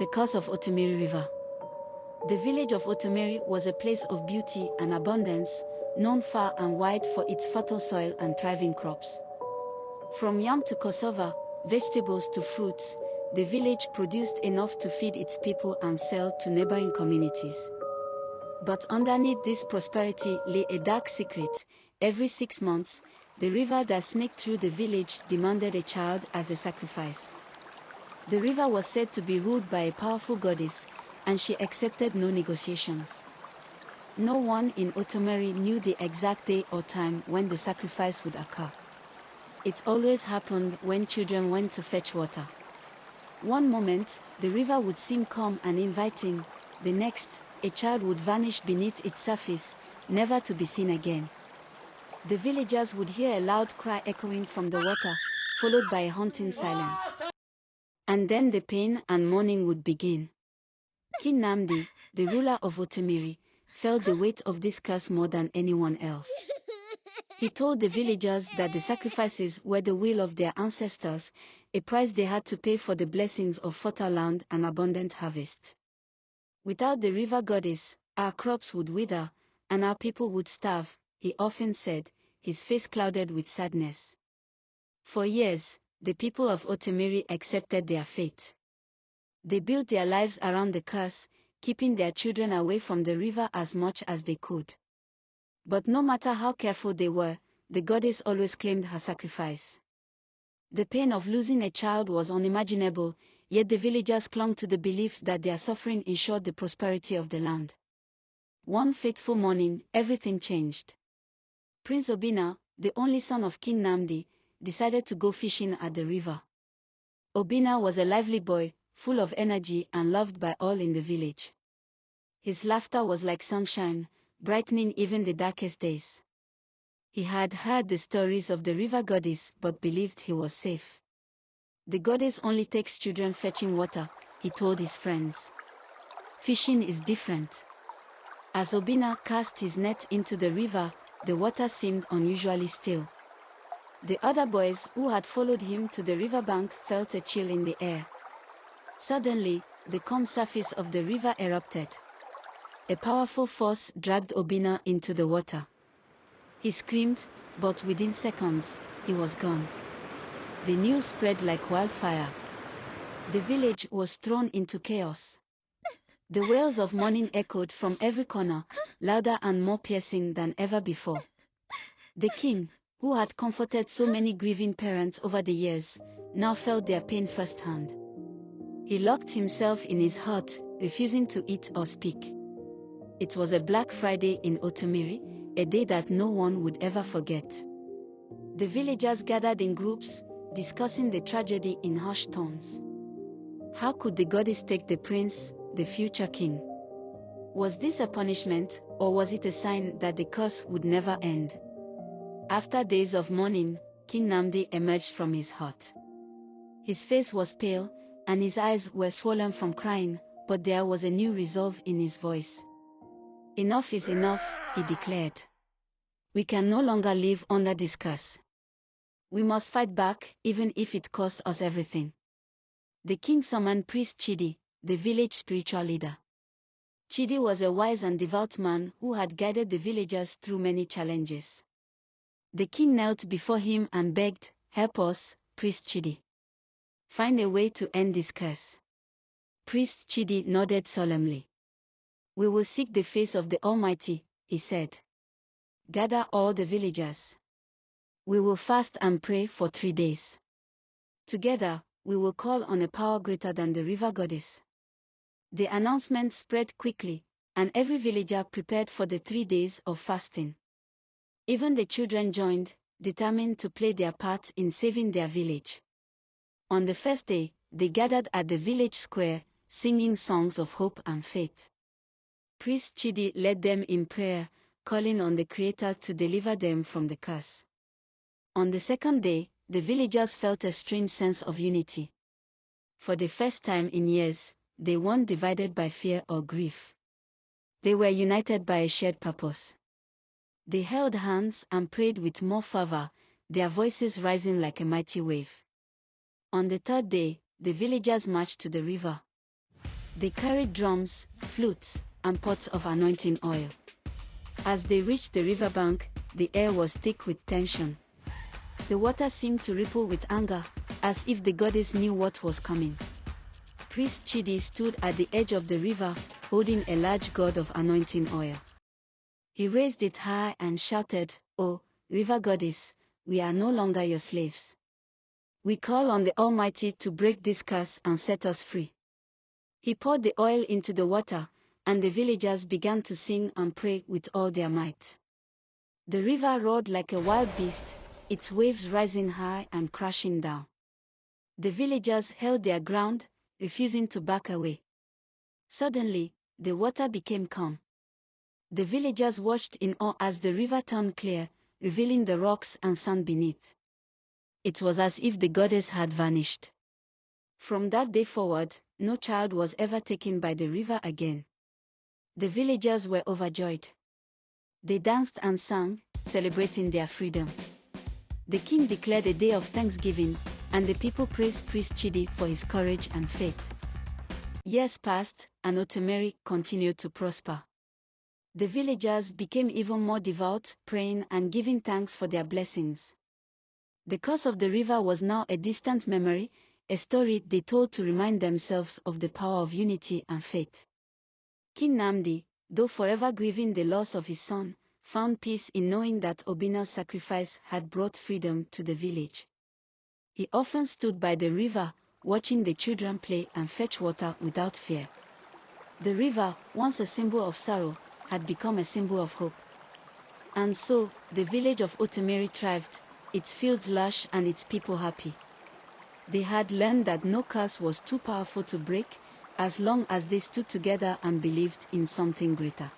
The curse of Otamiri River. The village of Otamiri was a place of beauty and abundance, known far and wide for its fertile soil and thriving crops. From yam to cassava, vegetables to fruits, the village produced enough to feed its people and sell to neighboring communities. But underneath this prosperity lay a dark secret. Every 6 months, the river that snaked through the village demanded a child as a sacrifice. The river was said to be ruled by a powerful goddess, and she accepted no negotiations. No one in Otamiri knew the exact day or time when the sacrifice would occur. It always happened when children went to fetch water. One moment, the river would seem calm and inviting; the next, a child would vanish beneath its surface, never to be seen again. The villagers would hear a loud cry echoing from the water, followed by a haunting silence. And then the pain and mourning would begin. King Namdi, the ruler of Otamiri, felt the weight of this curse more than anyone else. He told the villagers that the sacrifices were the will of their ancestors, a price they had to pay for the blessings of fertile land and abundant harvest. Without the river goddess, our crops would wither, and our people would starve, he often said, his face clouded with sadness. For years, the people of Otamiri accepted their fate. They built their lives around the curse, keeping their children away from the river as much as they could. But no matter how careful they were, the goddess always claimed her sacrifice. The pain of losing a child was unimaginable, yet the villagers clung to the belief that their suffering ensured the prosperity of the land. One fateful morning, everything changed. Prince Obina, the only son of King Namdi, decided to go fishing at the river. Obina was a lively boy, full of energy and loved by all in the village. His laughter was like sunshine, brightening even the darkest days. He had heard the stories of the river goddess but believed he was safe. The goddess only takes children fetching water, he told his friends. Fishing is different. As Obina cast his net into the river, the water seemed unusually still. The other boys who had followed him to the riverbank felt a chill in the air. Suddenly, the calm surface of the river erupted. A powerful force dragged Obina into the water. He screamed, but within seconds, he was gone. The news spread like wildfire. The village was thrown into chaos. The wails of mourning echoed from every corner, louder and more piercing than ever before. The king, who had comforted so many grieving parents over the years, now felt their pain firsthand. He locked himself in his hut, refusing to eat or speak. It was a Black Friday in Otamiri, a day that no one would ever forget. The villagers gathered in groups, discussing the tragedy in hushed tones. How could the goddess take the prince, the future king? Was this a punishment, or was it a sign that the curse would never end? After days of mourning, King Namdi emerged from his hut. His face was pale, and his eyes were swollen from crying, but there was a new resolve in his voice. Enough is enough, he declared. We can no longer live under this curse. We must fight back, even if it costs us everything. The king summoned priest Chidi, the village spiritual leader. Chidi was a wise and devout man who had guided the villagers through many challenges. The king knelt before him and begged, "Help us, Priest Chidi. Find a way to end this curse." Priest Chidi nodded solemnly. "We will seek the face of the Almighty," he said. "Gather all the villagers. We will fast and pray for 3 days. Together, we will call on a power greater than the river goddess." The announcement spread quickly, and every villager prepared for the 3 days of fasting. Even the children joined, determined to play their part in saving their village. On the first day, they gathered at the village square, singing songs of hope and faith. Priest Chidi led them in prayer, calling on the Creator to deliver them from the curse. On the second day, the villagers felt a strange sense of unity. For the first time in years, they weren't divided by fear or grief. They were united by a shared purpose. They held hands and prayed with more fervor, their voices rising like a mighty wave. On the third day, the villagers marched to the river. They carried drums, flutes, and pots of anointing oil. As they reached the riverbank, the air was thick with tension. The water seemed to ripple with anger, as if the goddess knew what was coming. Priest Chidi stood at the edge of the river, holding a large gourd of anointing oil. He raised it high and shouted, "Oh, river goddess, we are no longer your slaves. We call on the Almighty to break this curse and set us free." He poured the oil into the water, and the villagers began to sing and pray with all their might. The river roared like a wild beast, its waves rising high and crashing down. The villagers held their ground, refusing to back away. Suddenly, the water became calm. The villagers watched in awe as the river turned clear, revealing the rocks and sand beneath. It was as if the goddess had vanished. From that day forward, no child was ever taken by the river again. The villagers were overjoyed. They danced and sang, celebrating their freedom. The king declared a day of thanksgiving, and the people praised Priest Chidi for his courage and faith. Years passed, and Otamiri continued to prosper. The villagers became even more devout, praying and giving thanks for their blessings. The curse of the river was now a distant memory, a story they told to remind themselves of the power of unity and faith. King Namdi, though forever grieving the loss of his son, found peace in knowing that Obina's sacrifice had brought freedom to the village. He often stood by the river, watching the children play and fetch water without fear. The river, once a symbol of sorrow, had become a symbol of hope. And so, the village of Otamiri thrived, its fields lush and its people happy. They had learned that no curse was too powerful to break, as long as they stood together and believed in something greater.